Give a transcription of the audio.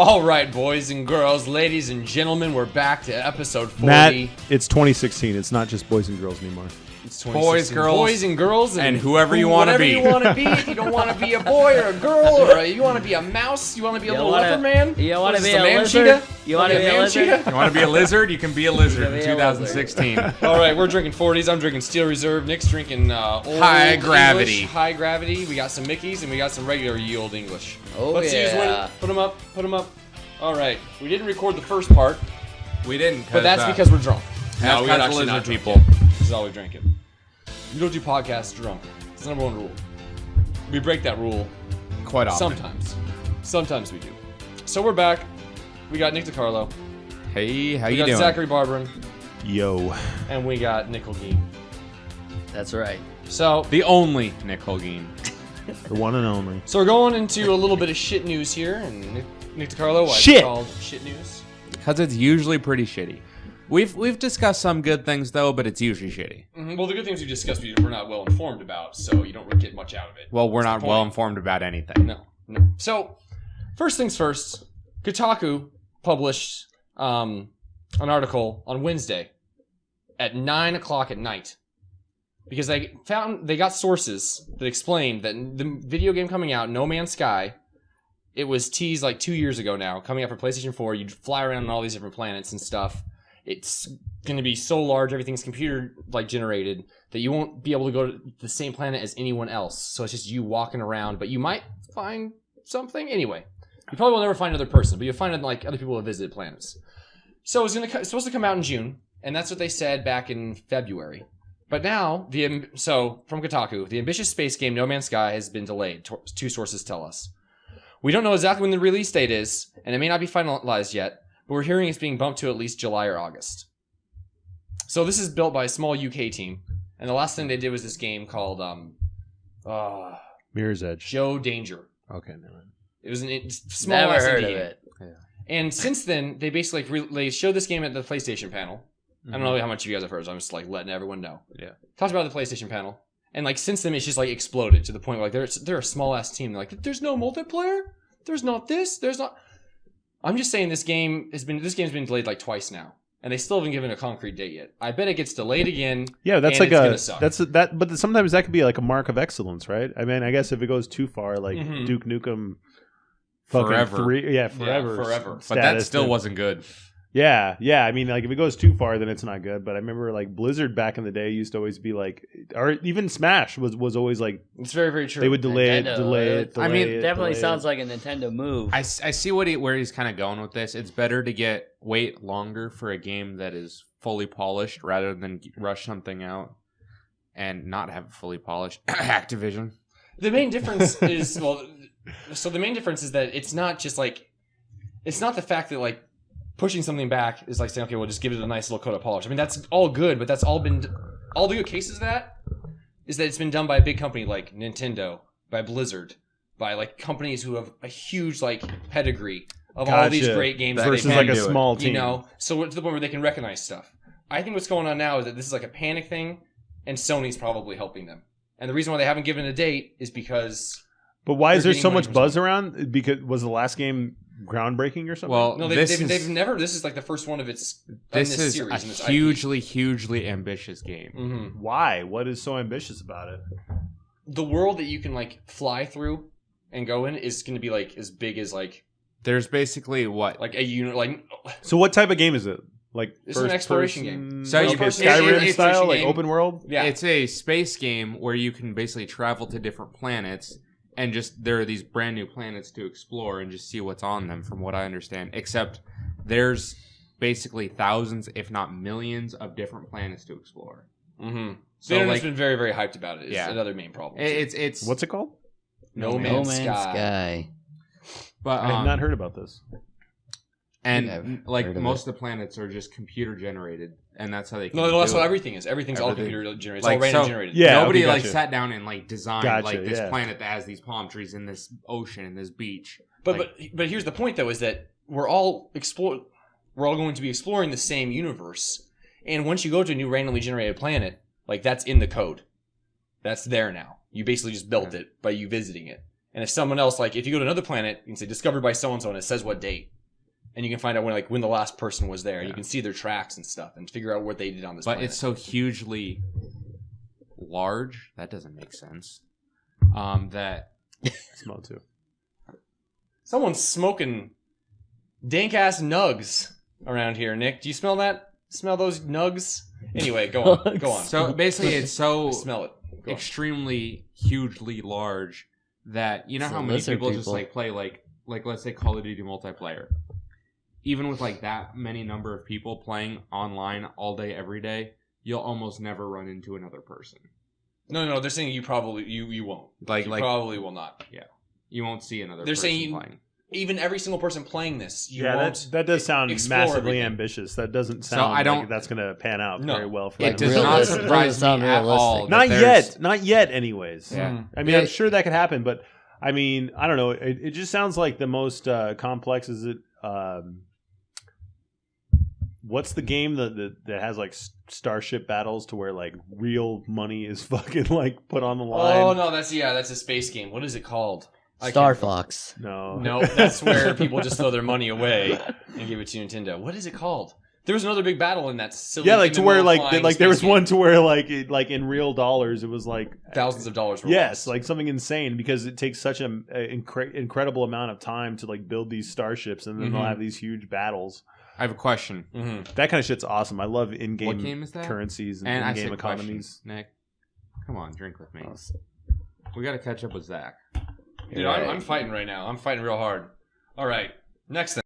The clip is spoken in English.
All right, boys and girls, ladies and gentlemen, we're back to episode 40. Matt, it's 2016. It's not just boys and girls anymore. It's Boys, girls, boys and girls, and whoever you want to be. Whatever you want to be. If you don't want to be a boy or a girl, or you want to be a mouse, you want to be a little leopard man. You want to be a a lizard? cheetah? You want to be a lizard? You want to be a lizard? You can be a lizard be in a 2016. All right, we're drinking 40s. I'm drinking Steel Reserve. Nick's drinking old High gravity. English, high gravity. We got some Mickeys and we got some regular ye old English. Oh, Let's use yeah. one. Put them up. Put them up. All right. We didn't record the first part, We didn't, but that's because we're drunk. no, we're because actually lizard not drunk people. yet. This is all we're drinking. You don't do podcasts drunk. It's the number one rule. We break that rule Quite often. sometimes. Sometimes we do. So we're back. We got Nick DiCarlo. Hey, how We you got doing? Zachary Barberin. Yo. And we got Nick Holguin. That's right. So The only Nick Holguin. The one and only. we're going into a little bit of shit news here. And Nick DiCarlo, why Shit. it's called shit news? Because it's usually pretty shitty. We've discussed some good things, though, but it's usually shitty. Mm-hmm. Well, the good things we discussed we're not well informed about, so you don't really get much out of it. Well, we're That's not the well point. informed about anything. No. So, first things first, Kotaku published an article on Wednesday at 9 o'clock at night because they got sources that explained that the video game coming out, No Man's Sky, it was teased like 2 years ago now, coming out for PlayStation 4. You'd fly around on all these different planets and stuff. It's going to be so large, everything's computer like generated, that you won't be able to go to the same planet as anyone else. So it's just you walking around, but you might find something. Anyway, you probably will never find another person, but you'll find like other people who have visited planets. So it's supposed to come out in June, and that's what they said back in February. But now, from Kotaku, the ambitious space game No Man's Sky has been delayed, two sources tell us. We don't know exactly when the release date is, and it may not be finalized yet, but we're hearing it's being bumped to at least July or August. So this is built by a small UK team, and the last thing they did was this game called Mirror's Edge. Joe Danger. Okay, never mind. It was a small Never ass heard indie of game. it. And since then, they basically they showed this game at the PlayStation panel. I don't know how much of you guys have heard, so I'm just like letting everyone know. Yeah. Talked about the PlayStation panel, and like since then, it's just like exploded to the point where like they're a small ass team. They're like, there's no multiplayer. There's not this. There's not. I'm just saying this game's been delayed like twice now, and they still haven't given a concrete date yet. I bet it gets delayed again. Yeah, that's and like it's gonna suck. but sometimes that could be like a mark of excellence, right? I mean, I guess if it goes too far, like Mhm. Duke Nukem, fucking Forever. forever. Yeah, forever. But that still wasn't good. Yeah. I mean, like if it goes too far, then it's not good. But I remember like Blizzard back in the day used to always be like, or even Smash was always like It's very, very true. they would delay Nintendo, it. I mean, Definitely sounds like a Nintendo move. I see where he's kind of going with this. It's better to wait longer for a game that is fully polished rather than rush something out and not have it fully polished. Activision. The main difference is the main difference is that it's not just like it's not the fact that like pushing something back is like saying, okay, we'll just give it a nice little coat of polish. I mean, that's all good, but that's all the good cases of that is that it's been done by a big company like Nintendo, by Blizzard, by like companies who have a huge like pedigree of all these great games that versus they like can a do small it, team. you know. So to the point where they can recognize stuff. I think what's going on now is that this is like a panic thing, and Sony's probably helping them. And the reason why they haven't given a date is because. But why is they're there so getting much money from buzz around? Because was the last game groundbreaking or something? Well, No, they've never. This is like the first one of its. This is series, a in this hugely ambitious game. Mm-hmm. why? What is so ambitious about it? The world that you can like fly through and go in is going to be like as big as like There's basically what? like a unit. Like So what type of game is it? Like It's an exploration game. So you first can- person Skyrim exploration style, like game. open world. Yeah, It's a space game where you can basically travel to different planets and just there are these brand new planets to explore and just see what's on them from what I understand. Except there's basically thousands, if not millions, of different planets to explore. mm-hmm. So The internet's like been very, very hyped about it. It's Yeah. another main problem. it's What's it called? No No Man's Man's Sky. Sky. but I have not heard about this. and I've like heard of most of the planets are just computer generated, and that's how they can No, that's do what it. everything is. Everything's all Everything. computer generated. It's Like, all random so- generated. Yeah, Nobody okay, like gotcha. sat down and like designed Gotcha, like this yeah. planet that has these palm trees and this ocean and this beach. But Like- but here's the point though: is that we're all going to be exploring the same universe, and once you go to a new randomly generated planet, like that's in the code, that's there now. You basically just built it by you visiting it, And if someone else, like, if you go to another planet, you can say discovered by so and so, and it says what date, and you can find out when the last person was there. And you can see their tracks and stuff, and figure out what they did on this. But planet. it's so hugely large that doesn't make sense. That Smell too. Someone's smoking dank ass nugs around here, Nick. Do you smell that? Smell those nugs? Anyway, go on. Go on. so basically it's so Smell it. Go on. extremely hugely large that you know It's how the many lizard people just people. like play like let's say Call of Duty multiplayer. Even with like that many number of people playing online all day every day, you'll almost never run into another person. No, they're saying you probably you won't. Like You probably will not. you won't see another They're person saying playing. Even every single person playing this, you Yeah, won't. that does sound explore massively everything. ambitious. That doesn't So sound I don't- like that's going to pan out No. very well for It them. does not Realistic. surprise Doesn't sound me at all. realistic. that Not there's- yet. Not yet, anyways. Yeah. I mean, I'm sure that could happen, but I mean, I don't know. It just sounds like the most complex. Is it? What's the game that has like starship battles to where like real money is fucking like put on the line? Oh no, that's a space game. What is it called? I Star can't- Fox. No. No, that's where people just throw their money away and give it to Nintendo. What is it called? There was another big battle in that silly. Yeah, like in to the where middle like flying like there was space one game. to where like like in real dollars it was like Thousands of dollars. Were yes, lost. like something insane because it takes such an incredible amount of time to like build these starships and then they'll Mhm. have these huge battles. I have a question. Mhm. That kind of shit's awesome. I love in-game What game is that? currencies and, And I in-game said question, economies. Nick. Come on, drink with me. Oh, We got to catch up with Zach. Dude, I'm fighting right now. I'm fighting real hard. All right, next thing.